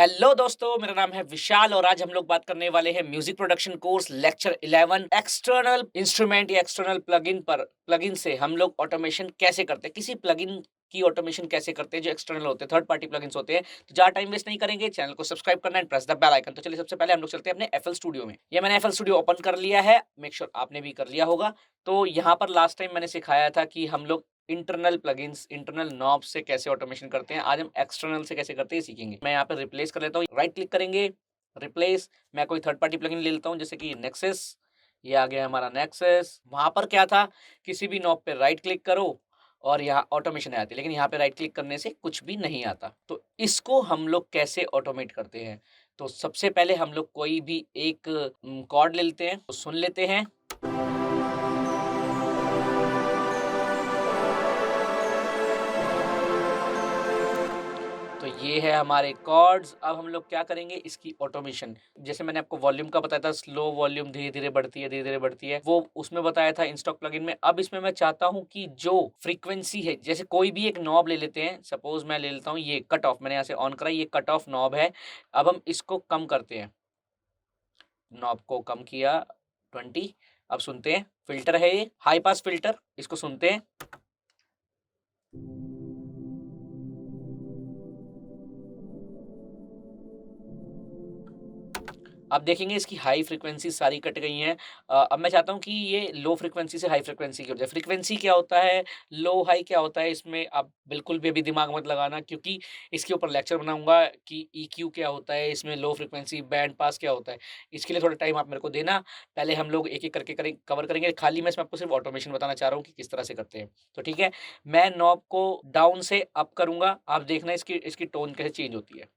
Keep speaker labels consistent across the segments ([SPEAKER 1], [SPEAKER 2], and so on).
[SPEAKER 1] Hello दोस्तों, मेरा नाम है विशाल और आज हम लोग बात करने वाले हैं music production course lecture 11 external instrument या एक्सटर्नल प्लगइन पर। प्लगइन से हम लोग ऑटोमेशन कैसे करते हैं, किसी प्लगइन की ऑटोमेशन कैसे करते हैं जो एक्सटर्नल होते हैं, थर्ड पार्टी प्लगइन्स होते हैं। तो ज़्यादा टाइम वेस्ट नहीं करेंगे, चैनल को सब्सक्राइब करना and press the bell icon. तो चलिए सबसे पहले हम लोग चलते हैं अपने एफएल स्टूडियो में। ये मैंने एफएल स्टूडियो ओपन कर लिया है, मेक श्योर आपने भी कर लिया होगा। तो यहाँ पर लास्ट टाइम मैंने सिखाया था कि हम लोग इंटरनल प्लगइन्स, इंटरनल नॉब से कैसे ऑटोमेशन करते हैं। आज हम एक्सटर्नल से कैसे करते हैं सीखेंगे। मैं यहाँ पे रिप्लेस कर लेता हूँ, राइट क्लिक करेंगे, रिप्लेस। मैं कोई थर्ड पार्टी प्लगइन ले लेता हूँ जैसे कि नेक्सस। ये आ गया हमारा नेक्सस। वहां पर क्या था, किसी भी नॉब पे राइट क्लिक करो और यहाँ ऑटोमेशन आती है, लेकिन यहाँ पे राइट क्लिक करने से कुछ भी नहीं आता। तो इसको हम लोग कैसे ऑटोमेट करते हैं। तो सबसे पहले हम लोग कोई भी एक कॉर्ड ले लेते हैं, तो सुन लेते हैं। तो ये है हमारे कॉर्ड्स। अब हम लोग क्या करेंगे, इसकी ऑटोमेशन। जैसे मैंने आपको वॉल्यूम का बताया था, स्लो वॉल्यूम धीरे धीरे बढ़ती है, धीरे धीरे बढ़ती है, वो उसमें बताया था इंस्टॉक प्लगइन में। अब इसमें मैं चाहता हूं कि जो फ्रीक्वेंसी है, जैसे कोई भी एक नॉब ले लेते हैं, सपोज मैं ले लेता हूं ये कट ऑफ, मैंने यहाँ से ऑन करा, ये कट ऑफ नॉब है। अब हम इसको कम करते हैं, नॉब को कम किया 20। अब सुनते हैं, फिल्टर है ये हाई पास फिल्टर, इसको सुनते हैं। आप देखेंगे इसकी हाई फ्रीक्वेंसी सारी कट गई हैं। अब मैं चाहता हूँ कि ये लो फ्रीक्वेंसी से हाई फ्रीक्वेंसी की हो जाए। फ्रीक्वेंसी क्या होता है, लो हाई क्या होता है, इसमें आप बिल्कुल भी अभी दिमाग मत लगाना, क्योंकि इसके ऊपर लेक्चर बनाऊंगा कि ईक्यू क्या होता है, इसमें लो फ्रीक्वेंसी बैंड पास क्या होता है। इसके लिए थोड़ा टाइम आप मेरे को देना। पहले हम लोग एक एक करके कवर करेंगे। खाली मैं इसमें आपको सिर्फ ऑटोमेशन बताना चाह रहा हूँ कि किस तरह से करते हैं। तो ठीक है, मैं नॉब को डाउन से अप करूंगा, आप देखना इसकी इसकी टोन कैसे चेंज होती है।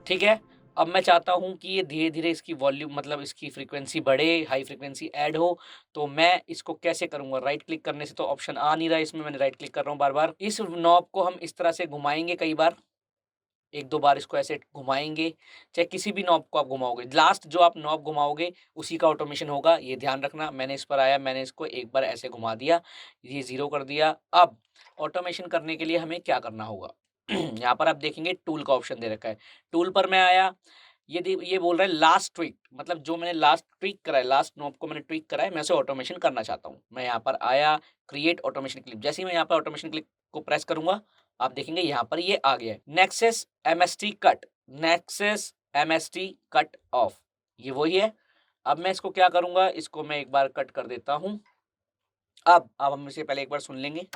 [SPEAKER 1] ठीक है, अब मैं चाहता हूँ कि ये धीरे-धीरे इसकी वॉल्यूम, मतलब इसकी फ्रीक्वेंसी बढ़े, हाई फ्रीक्वेंसी ऐड हो। तो मैं इसको कैसे करूँगा, राइट क्लिक करने से तो ऑप्शन आ नहीं रहा है इसमें, मैंने राइट क्लिक कर रहा हूँ बार-बार। इस नॉब को हम इस तरह से घुमाएँगे कई बार, 1-2 बार इसको ऐसे घुमाएँगे, चाहे किसी भी नॉब को आप घुमाओगे। लास्ट जो आप नॉब घुमाओगे उसी का ऑटोमेशन होगा, ये ध्यान रखना। मैंने इस पर आया, मैंने इसको एक बार ऐसे घुमा दिया, ये 0 कर दिया। अब ऑटोमेशन करने के लिए हमें क्या करना होगा? यहाँ पर आप देखेंगे टूल का ऑप्शन दे रखा है। टूल पर मैं आया, ये बोल रहा है लास्ट ट्वीक, मतलब जो मैंने लास्ट ट्वीक करा है, लास्ट नॉब को मैंने ट्वीक करा है, मैं उसे ऑटोमेशन करना चाहता हूँ। मैं यहाँ पर आया, क्रिएट ऑटोमेशन क्लिप। जैसे ही मैं यहाँ पर ऑटोमेशन क्लिप को प्रेस करूँगा, आप देखेंगे यहाँ पर ये आ गया है, nexus MST cut, nexus MST cut off, ये वही है। अब मैं इसको क्या करूँगा, इसको मैं एक बार कट कर देता हूँ। अब हम इसे पहले एक बार सुन लेंगे।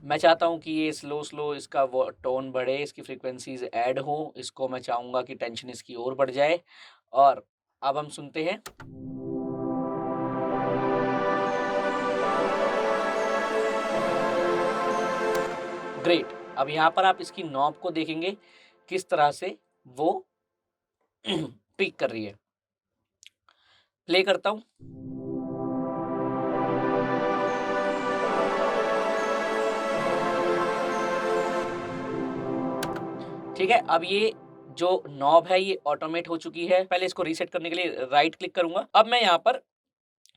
[SPEAKER 1] मैं चाहता हूँ कि ये स्लो स्लो इसका वो टोन बढ़े, इसकी फ्रीक्वेंसीज ऐड हो। इसको मैं चाहूँगा कि टेंशन इसकी और बढ़ जाए। और अब हम सुनते हैं। ग्रेट। अब यहाँ पर आप इसकी नॉब को देखेंगे किस तरह से वो ट्विक कर रही है। प्ले करता हूँ। ठीक है, अब ये जो नॉब है ये ऑटोमेट हो चुकी है। पहले इसको रीसेट करने के लिए राइट क्लिक करूंगा। अब मैं यहाँ पर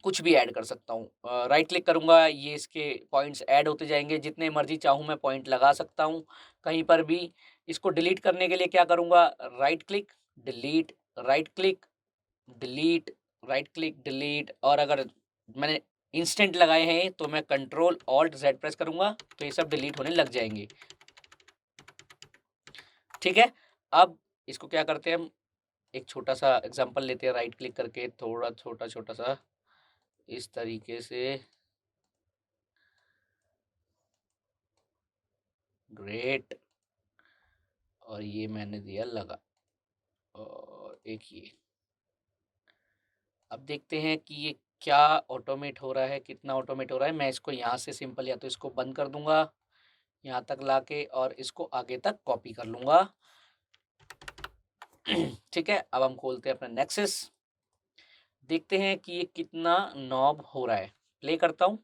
[SPEAKER 1] कुछ भी ऐड कर सकता हूँ। राइट क्लिक करूंगा, ये इसके पॉइंट्स ऐड होते जाएंगे, जितने मर्जी चाहूँ मैं पॉइंट लगा सकता हूँ कहीं पर भी। इसको डिलीट करने के लिए क्या करूंगा, right click, delete, right click, delete, right click, delete. और अगर मैंने इंस्टेंट लगाए हैं तो मैं कंट्रोल ऑल्ट जेड प्रेस करूंगा तो ये सब डिलीट होने लग जाएंगे। ठीक है, अब इसको क्या करते हैं हम, एक छोटा सा एग्जांपल लेते हैं, राइट क्लिक करके थोड़ा छोटा छोटा सा इस तरीके से। ग्रेट। और ये मैंने दिया लगा, और एक ये। अब देखते हैं कि ये क्या ऑटोमेट हो रहा है, कितना ऑटोमेट हो रहा है। मैं इसको यहाँ से सिंपल या तो इसको बंद कर दूंगा यहाँ तक लाके, और इसको आगे तक कॉपी कर लूंगा। ठीक है, अब हम खोलते हैं अपना नेक्सस, देखते हैं कि ये कितना नॉब हो रहा है। प्ले करता हूँ।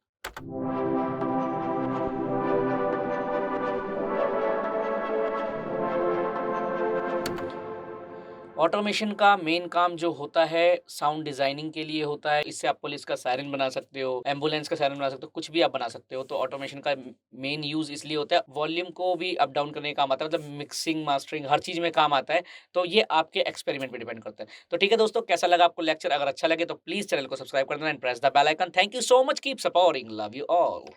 [SPEAKER 1] ऑटोमेशन का मेन काम जो होता है साउंड डिज़ाइनिंग के लिए होता है। इससे आप पुलिस का सायरन बना सकते हो, एम्बुलेंस का सायरन बना सकते हो, कुछ भी आप बना सकते हो। तो ऑटोमेशन का मेन यूज़ इसलिए होता है, वॉल्यूम को भी अप डाउन करने का काम आता है, मतलब मिक्सिंग, मास्टरिंग हर चीज़ में काम आता है। तो ये आपके एक्सपेरिमेंट पे डिपेंड करता है। तो ठीक है दोस्तों, कैसा लगा आपको लेक्चर? अगर अच्छा लगे तो प्लीज़ चैनल को सब्सक्राइब कर देना and press the bell icon. Thank you so much, keep supporting, love you all.